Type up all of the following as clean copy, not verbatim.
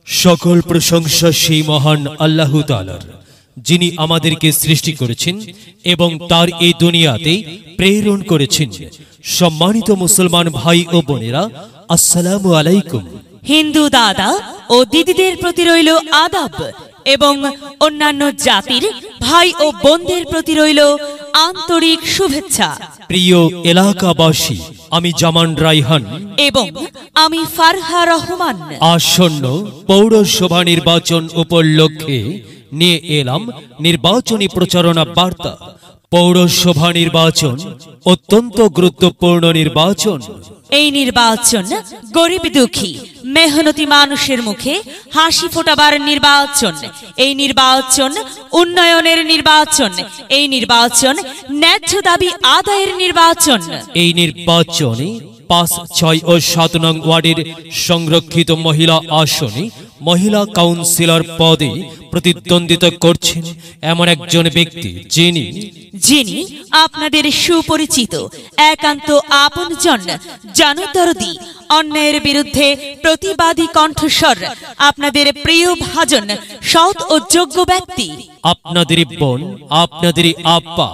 সকল প্রশংসা সেই মহান আল্লাহ তাআলার, যিনি আমাদেরকে সৃষ্টি করেছেন এবং তার এই দুনিয়াতে প্রেরণ করেছেন। সম্মানিত মুসলমান ভাই ও বোনেরা, আসসালামু আলাইকুম। হিন্দু দাদা ও দিদিদের প্রতি রইল আদাব এবং অন্যান্য জাতির ভাই ও বোনদের প্রতি রইল আন্তরিক শুভেচ্ছা। প্রিয় এলাকাবাসী, আমি জামান রাইহান এবং আমি ফারহা রহমান। আসন্ন পৌরসভা নির্বাচন উপলক্ষে নিয়ে এলাম নির্বাচনী প্রচারণা বার্তা। পৌরসভা নির্বাচন অত্যন্ত গুরুত্বপূর্ণ নির্বাচন। এই নির্বাচন গরিব দুঃখী মেহনতি মানুষের মুখে হাসি ফোটাবার নির্বাচন। এই নির্বাচন উন্নয়নের নির্বাচন। এই নির্বাচন ন্যায্য দাবি আদায়ের নির্বাচন। এই নির্বাচনে ৫, ৬ ও ৭ নং ওয়ার্ডের সংরক্ষিত মহিলা আসনে মহিলা কাউন্সিলর পদে প্রতিদ্বন্দ্বিতা করছেন এমন একজন ব্যক্তি, যিনি আপনাদের সুপরিচিত, একান্ত আপনজন, জনদরদি, অন্যায়ের বিরুদ্ধে প্রতিবাদী কণ্ঠস্বর, আপনাদের প্রিয় ভাজন, সৎ ও যোগ্য ব্যক্তি, আপনাদের বোন, আপনাদের আব্বা,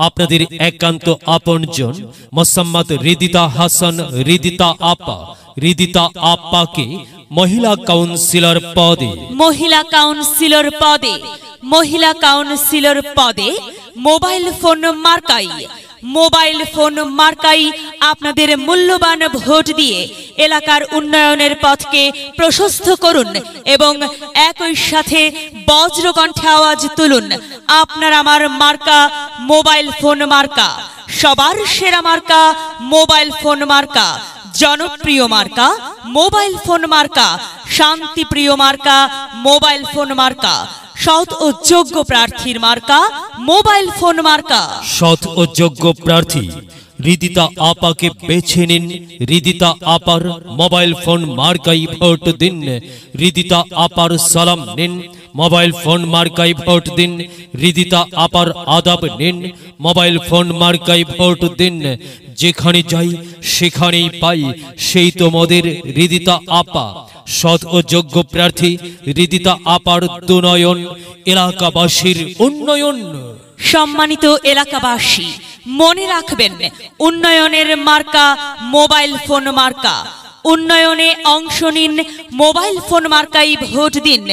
আপনাদের একান্ত আপনজন মোসাম্মদ রিদিতা হাসান রিদিতা আপাকে মহিলা কাউন্সিলর পদে মোবাইল ফোন মার্কাই আপনাদের মূল্যবান ভোট দিয়ে এলাকার উন্নয়নের পথকে প্রশস্ত করুন এবং একই সাথে বজ্রকণ্ঠে আওয়াজ তুলুন, আপনার আমার মার্কা মোবাইল ফোন মার্কা, সবার সেরা মার্কা মোবাইল ফোন মার্কা, জনপ্রিয় মার্কা মোবাইল ফোন মার্কা, শান্তিপ্রিয় মার্কা মোবাইল ফোন মার্কা, সৎ ও যোগ্য প্রার্থীর মার্কা মোবাইল ফোন মার্কা। সৎ ও যোগ্য প্রার্থী রিদিতা আপাকে বেছে নিন। রিদিতা আপার মোবাইল ফোন মার্কাই ভোট দিন। রিদিতা আপার সালাম নিন, মোবাইল ফোন মার্কাই ভোট দিন। রিদিতা আপার আদাব নিন, মোবাইল ফোন মার্কাই ভোট দিন। যেখানে যাই সেখানেই পাই সেই তোমাদের রিদিতা আপা। সৎ ও যোগ্য প্রার্থী রিদিতা আপার দুনয়ন, এলাকাবাসীর উন্নয়ন। সম্মানিত এলাকাবাসী, মনে রাখবেন, উন্নয়নের মার্কা মোবাইল ফোন মার্কা। উন্নয়নে অংশ নিন, মোবাইল ফোন মার্কাই ভোট দিন।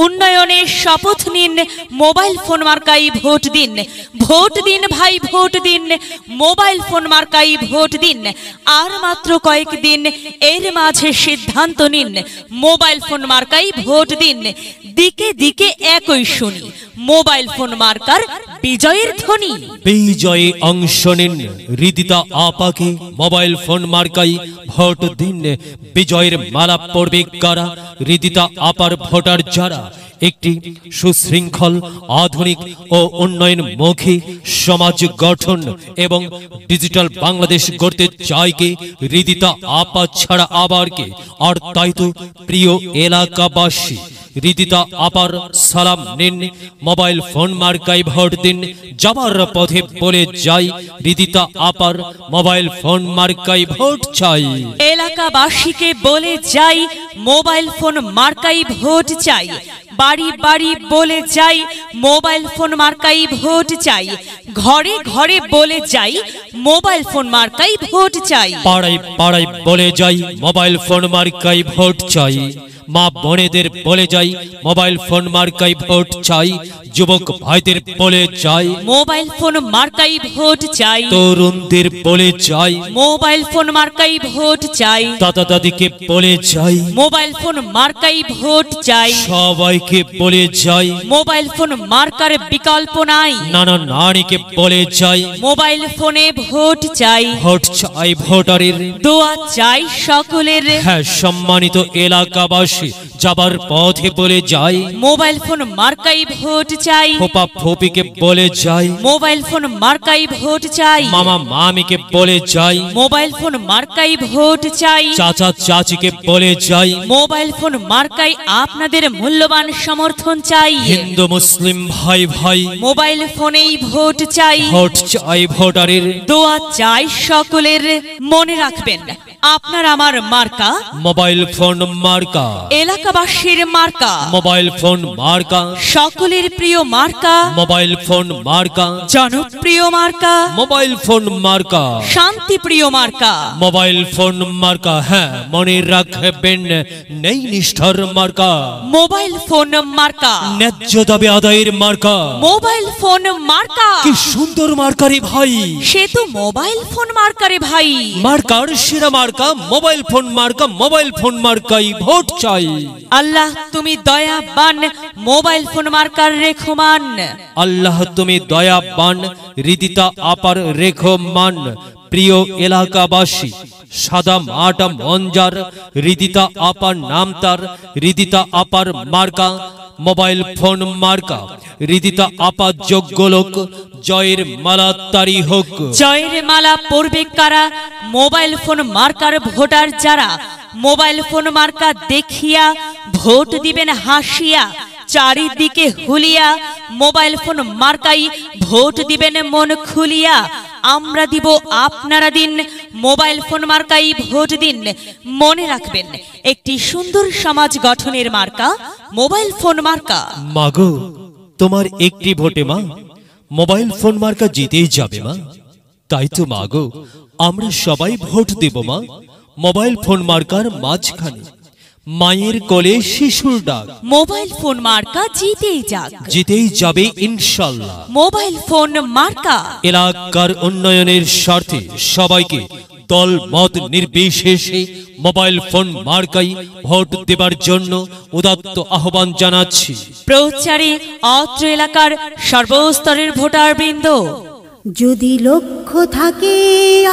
উন্নয়নে শপথ নিন, মোবাইল ফোন মার্কাই ভোট দিন। ভোট দিন ভাই, ভোট দিন, মোবাইল ফোন মার্কাই ভোট দিন। আর মাত্র কয়েকদিন, এর মাঝে সিদ্ধান্ত নিন, মোবাইল ফোন মার্কাই ভোট দিন। দিকে দিকে একই শুনি, মোবাইল ফোন মার্কার বিজয়ের ধ্বনি। বিজয়ে অংশ নিন, রিদিতা আপাকে মোবাইল ফোন মার্কাই ভোট দিন। বিজয়ের মালা পড়বে কারা? রিদিতা আপার ভোটার যারা একটি সুশৃঙ্খল, আধুনিক ও উন্নয়নমুখী সমাজ গঠন এবং ডিজিটাল বাংলাদেশ গড়তে চায় কে? রিদিতা আপা ছাড়া আবার কে? আর তাই তো প্রিয় এলাকাবাসী, রিদিতা আপার সালাম নিন, মোবাইল ফোন মার্কাই ভোট দিন। যাবার পথে বলে যাই, রিদিতা আপার মোবাইল ফোন মার্কাই ভোট চাই। এলাকাবাসীকে বলে যাই, মোবাইল ফোন মার্কাই ভোট চাই। বাড়ি বাড়ি বলে যাই, মোবাইল ফোন মার্কাই ভোট চাই। ঘরে ঘরে বলে যাই, মোবাইল ফোন মার্কাই ভোট চাই। পাড়ায় পাড়ায় বলে যাই, মোবাইল ফোন মার্কাই ভোট চাই। মা বোনেদের বলে যাই, মোবাইল ফোন মার্কাই ভোট চাই। যুবক ভাইদের বলে যাই, মোবাইল ফোন মার্কাই ভোট চাই। তরুণদের বলে যাই, মোবাইল ফোন মার্কাই ভোট চাই। দাদা দাদিকে বলে যাই, মোবাইল ফোন মার্কাই ভোট চাই। সবাইকে বলে যাই, মোবাইল ফোন মার্কার বিকল্প নাই। নানা নারীকে বলে যাই, মোবাইল ফোনে ভোট চাই। ভোট চাই ভোটারের, দোয়া চাই সকলের। হ্যাঁ সম্মানিত এলাকাবাসী, যাবার পথে বলে যাই, মোবাইল ফোন মার্কাই ভোট চাই। ফোপা ফোপিকে বলে যাই, মোবাইল ফোন মার্কাই ভোট চাই। মামা মামিকে বলে যাই, মোবাইল ফোন মার্কাই ভোট চাই। চাচা চাচিকে বলে যাই, মোবাইল ফোন মার্কাই আপনাদের মূল্যবান সমর্থন চাই। হিন্দু মুসলিম ভাই ভাই, মোবাইল ফোনেই ভোট চাই। ভোট চাই ভোটারের, দোয়া চাই সকলের। মনে রাখবেন, আপনার আমার মার্কা মোবাইল ফোন মার্কা। এলাকাবাসীর মার্কা মোবাইল ফোন মার্কা, সকলের প্রিয় মার্কা মোবাইল ফোন মার্কা, জনপ্রিয় মার্কা মোবাইল ফোন মার্কা, শান্তিপ্রিয় মার্কা মোবাইল ফোন মার্কা। হ্যাঁ, মনে রাখবেন, নেই নিষ্ঠার মার্কা, মোবাইল ফোন মার্কা, ন্যায্য দাবি আদায়ের মার্কা। মোবাইল ফোন মার্কা, কি সুন্দর মার্কারে ভাই, সে তো মোবাইল ফোন মার্কারে ভাই। মার্কার সেরা মার্কা মোবাইল ফোন মার্কা, মোবাইল ফোন মার্কাই ভোট চাই। আল্লাহ তুমি দয়াবান, মোবাইল ফোন মার্কার রেখমান। আল্লাহ তুমি দয়াবান, হৃদিতা আপার রেখমান। প্রিয় এলাকাবাসী, সাদা মাটা মঞ্জার, হৃদিতা আপার নাম তার, হৃদিতা আপার মার্কা মোবাইল ফোন মার্কা। হৃদিতা আপা যোগ্য লোক, জয়ের মালা তারি হোক। জয়ের মালা পড়বে কারা? মোবাইল ফোন মার্কার ভোটার যারা। মোবাইল ফোন মার্কা দেখিয়া ভোট দিবেন হাসিয়া, চারিদিকে হুলিয়া মোবাইল ফোন মার্কাই ভোট দিবেন মন খুলিয়া। আমরা দিব আপনারা দিন, মোবাইল ফোন মার্কাই ভোট দিন। মনে রাখবেন, একটি সুন্দর সমাজ গঠনের মার্কা মোবাইল ফোন মার্কা। মাগো, তোমার একটি ভোটে মা মোবাইল ফোন মার্কা জিতেই যাবে মা। তাই তো মাগো, আমরা সবাই ভোট দেব মা মোবাইল ফোন মার্কার মাঝখানে। মায়ের কোলে শিশুর ডাক, মোবাইল ফোন মার্কা জিতেই যাক, জিতেই যাবে ইনশাল্লাহ। মোবাইল ফোন মার্কা এলাকার উন্নয়নের স্বার্থে সবাইকে দল মত নির্বিশেষে মোবাইল ফোন মার্কাই ভোট দেবার জন্য উদাত্ত আহ্বান জানাচ্ছি। প্রচারে অত্র এলাকার সর্বস্তরের ভোটার বৃন্দ। যদি লক্ষ্য থাকে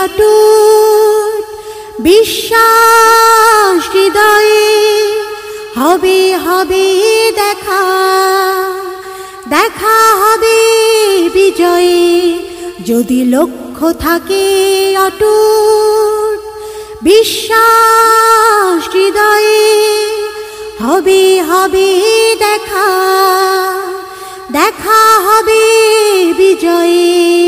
অটুট বিশ্বাস হৃদয়ে, হবে হবে দেখা, দেখা হবে বিজয়ে। যদি লক্ষ্য থাকে অটুট বিশ্বাস হৃদয়ে, হবে হবে দেখা, দেখা হবে বিজয়ে।